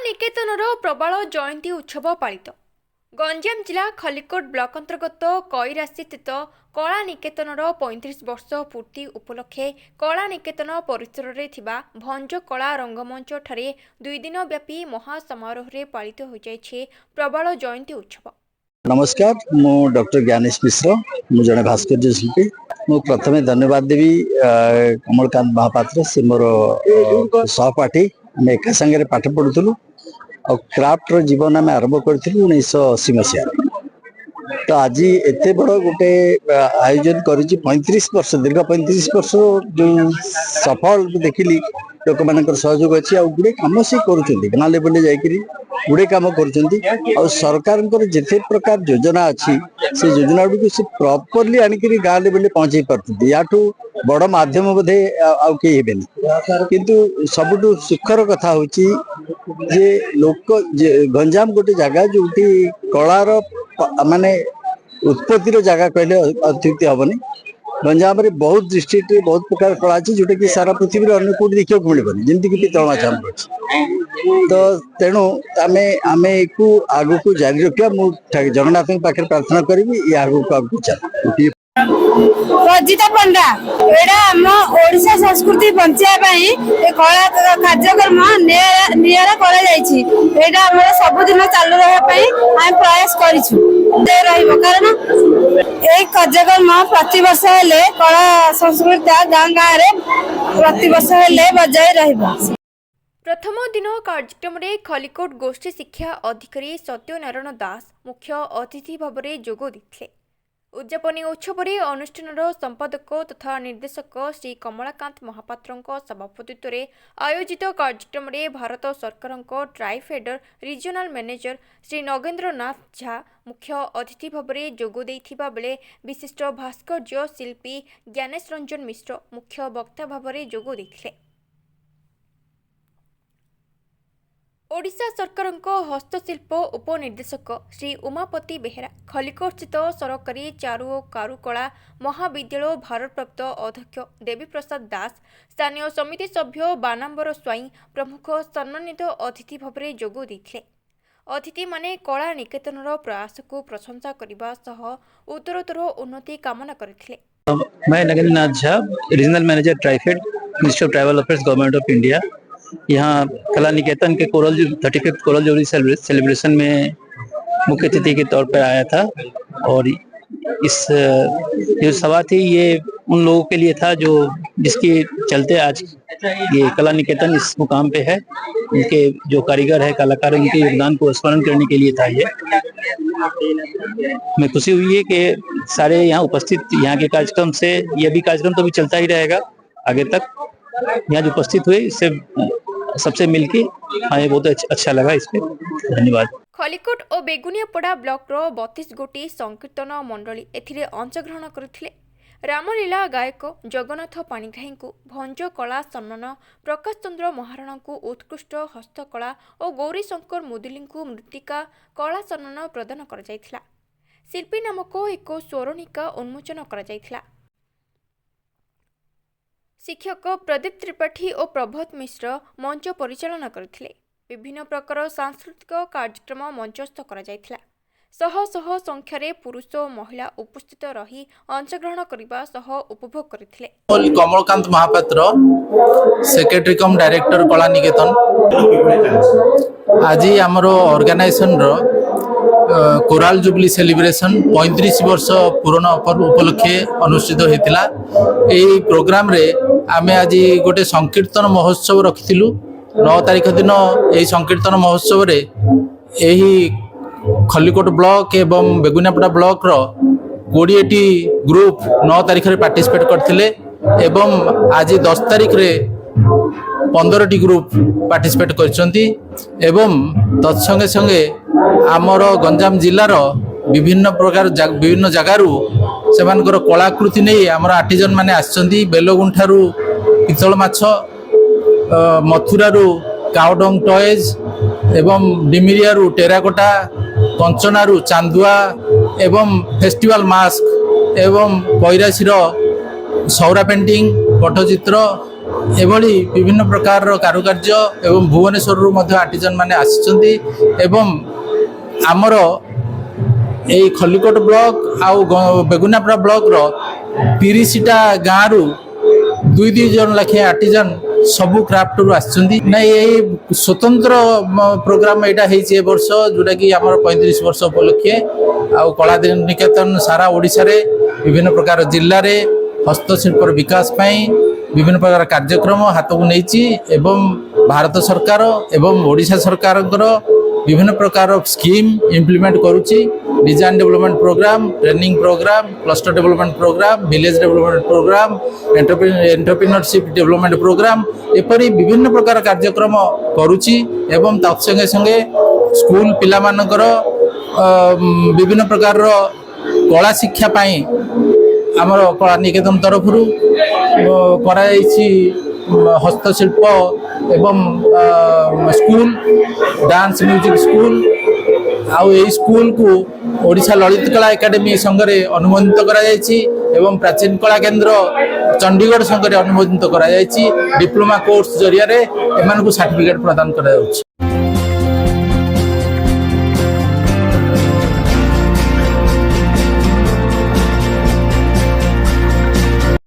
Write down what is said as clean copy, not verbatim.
କଳାନିକେତନର ପ୍ରବାଳ ଜୟନ୍ତୀ ଉତ୍ସବ ପାଳିତ। ଗଞ୍ଜାମ ଜିଲ୍ଲା ଖଲିକୋଟ ବ୍ଲକ ଅନ୍ତର୍ଗତ କଇରାଶିସ୍ଥିତ କଳାନିକେତନର 35 ବର୍ଷ ପୂର୍ତ୍ତି ଉପଲକ୍ଷେ କଳାନିକେତନ ପରିସରରେ ଥିବା ଭଞ୍ଜ କଳା ରଙ୍ଗମଞ୍ଚଠାରେ 2 ଦିନ ବ୍ୟାପୀ ମହାସମାରୋହରେ ପାଳିତ ହୋଇଯାଇଛି ପ୍ରବାଳ ଜୟନ୍ତୀ ଉତ୍ସବ। नमस्कार, मु डॉक्टर ज्ञानेश मिश्र, मु जड़े भास्कर्य शिल्पी। मु प्रथमे धन्यवाद देवी कमलकांत महापात्र से मोर सहपाठी। आम एक संगे पाठ पढ़ुलु और क्राफ्ट जीवन आम आरंभ करूँ 1980 मसीह। तो आज एत बड़ गोटे आयोजन कर 35 वर्ष दीर्घ 35 वर्ष जो सफल देखिली लोक मान सहयोग अच्छी आ गुड़े कम से कर गाँ लेवल जाकि गुड़े कम कर सरकार जिते प्रकार योजना अच्छी से योजना गुड़ी से प्रॉपरली आनिक गाँ लेवल पहुंचे पार्टी या बड़ माध्यम बोधे आउ कई हेबेनि किंतु सबुठु सुखर कथा होची जे लोक गंजाम गोटे जगह जो कलार माने उत्पत्तिर जगह कहले अत्युक्ति हेनी। गंजाम रे बहुत डिस्ट्रिक्ट बहुत प्रकार कला अच्छी जोटा कि सारा पृथ्वी अन्य कौट देखा मिलबनी जमीक कि पितल माछा तो तेणु आम आग को जारी रखा मुझे जगन्नाथ पाखे प्रार्थना करी आग को चल रजिता पंडा एडा हम ओडिशा संस्कृति बंचाई कला कार्यक्रम निरा करा जायछि एडा हम सब दिन चालू रहा पई हम प्रयास करिछु दे रहिबो कारण ए कार्यक्रम प्रति वर्ष हेले कला संस्कृति गाँ गाँ रे प्रति वर्ष हेले बजाय रहिबो। प्रथम दिन कार्यक्रम में खलिकोट गोष्ठी शिक्षा अधिकारी सत्यनारायण दास मुख्य अतिथि भाव में जोग देते। उद्यापनी उत्सव में अनुष्ठान संपादक तथा निर्देशक श्री कमलाकांत महापात्र सभापतित्व में आयोजित कार्यक्रम में भारत सरकार ट्राइफेडर रिजनल मैनेजर श्री नगेंद्र नाथ झा मुख्य अतिथि भाव में जोग देइथिबा बेले विशिष्ट भास्कर्य शिल्पी ज्ञानेश रंजन मिश्र मुख्य वक्ता भाव में जोग देइथिले। ओडिशा सरकार हस्तशिल्प उपनिर्देशक श्री उमापति बेहेरा खलिकोट स्थित सरकारी चारु और कारुकला महाविद्यालय भारतप्राप्त अध्यक्ष देवी प्रसाद दास स्थानीय समिति सभ्य बानाम्बर स्वाई प्रमुख सम्मानित अतिथि भाव में जोग देइथिले। अतिथि माने कला निकेतनर प्रयास को प्रशंसा करने सह उत्तरोत्तर उन्नति कामना करथिले। मैं Nagendra Nath Jha, regional manager TRIFED, ministry of tribal affairs, government of India. यहाँ कला निकेतन के 35th कोरल जुबली सेलिब्रेशन में मुख्य अतिथि के तौर पर आया था और इस जो सभा थी ये उन लोगों के लिए था जो जिसके चलते आज ये कला निकेतन इस मुकाम पे है। उनके जो कारीगर है कलाकार उनके योगदान को स्मरण करने के लिए था। ये मैं खुशी हुई है कि सारे यहाँ उपस्थित यहाँ के कार्यक्रम से यह भी कार्यक्रम तो भी चलता ही रहेगा आगे तक। यहाँ जो उपस्थित हुए इससे सबसे मिलके हमें बहुत अच्छा लगा। इसमें धन्यवाद। खलिकोट और बेगुनियापड़ा ब्लॉक रो 32 गोटी संकीर्तन मंडली एथिरे अंशग्रहण करथिले। रामलीला गायक जगन्नाथ पाणिग्राही को भंज कला सम्मान, प्रकाश चंद्र महाराणा को उत्कृष्ट हस्तकला और गौरी शंकर मुदुली को मृत्तिका कला सम्मान प्रदान कर जायथिला। शिल्पी नामक एक स्वरणिका उन्मोचन कर जायथिला। शिक्षक प्रदीप त्रिपाठी और प्रभत मिश्र मंच परिचालन करथिले। विभिन्न प्रकार सांस्कृतिक कार्यक्रम मंचस्थ करा जायथिला। शह शह संख्यारे पुरुष और महिला उपस्थित रही अंशग्रहण करबा सह उपभोग करथिले। कमलकांत महापात्र, सेक्रेटरी कम डायरेक्टर कला निकेतन। आज आमर ऑर्गेनाइजेशन कोराल जुबली सेलिब्रेशन 35 वर्ष पूर्ण उपलक्षे अनुष्ठित होता। यही प्रोग्राम रे आमे आज गोटे संकीर्तन महोत्सव रखिलु। 9 तारिख दिन यही संकीर्तन महोत्सव रे यही खलिकोट ब्लॉक एवं बेगुनियापड़ा ब्लॉक रो 20टी ग्रुप 9 तारिख रे पार्टिसिपेट करथिले एवं आज 10 तारिख रे 15टी ग्रुप पार्टिसिपेट करछंती एवं तत्संगे संगे आमर गंजाम जिलार विभिन्न प्रकार विभिन्न जगारू सेमानकर कलाकृति नहीं आमर आर्टिजन माने आछंती। बेलगुंठारू पितल माछ, मथुरारू काउडंग टॉयज एवं डिमिरियारू टेराकोटा, कंचनारू चांदुआ एवं फेस्टिवल मास्क एवं कैरासीर सौरा पेंटिंग, पट्टचित्र एभली विभिन्न प्रकार कारुकार्य एवं भुवनेश्वर मध्य आर्टिजन माने आसिचंती एवं आमर यही खलिकोट ब्लॉक आउ बेगुनापड़ा ब्लॉक रो 30टा गाँव रु 2 जन लाखे आर्टिजन सबु क्राफ्ट रु आसिचंती ना यही स्वतंत्र प्रोग्राम एटा हेछि ए वर्ष जोटा कि हमर 35 वर्ष उपलक्षे आउ कला निकेतन सारा ओडिसा रे विभिन्न प्रकार जिल्ला रे हस्तशिल्प विकास पाई विभिन्न प्रकार कार्यक्रम हाथ को नहीं एवं भारत सरकार एवं ओडिशा सरकार विभिन्न प्रकार स्कीम इम्प्लीमेंट करुच्ची design development program training program cluster development program village development program entrepreneurship development program एपरी विभिन्न प्रकार कार्यक्रम करुच्ची एवं तत्संगे संगे स्कूल पिला मानकर विभिन्न प्रकार कला शिक्षा पाई आमर कला निकेतन तरफ हस्तशिल्प एवं स्कूल डांस म्यूजिक स्कूल आउ ए स्कूल को ओडिशा ललित कला एकेडमी संघरे अनुमोदित करा जायछि एवं प्राचीन कला केंद्र चंडीगढ़ संघरे अनुमोदित करा जायछि डिप्लोमा कोर्स जरिया रे एमान को सर्टिफिकेट प्रदान करा जाउछि।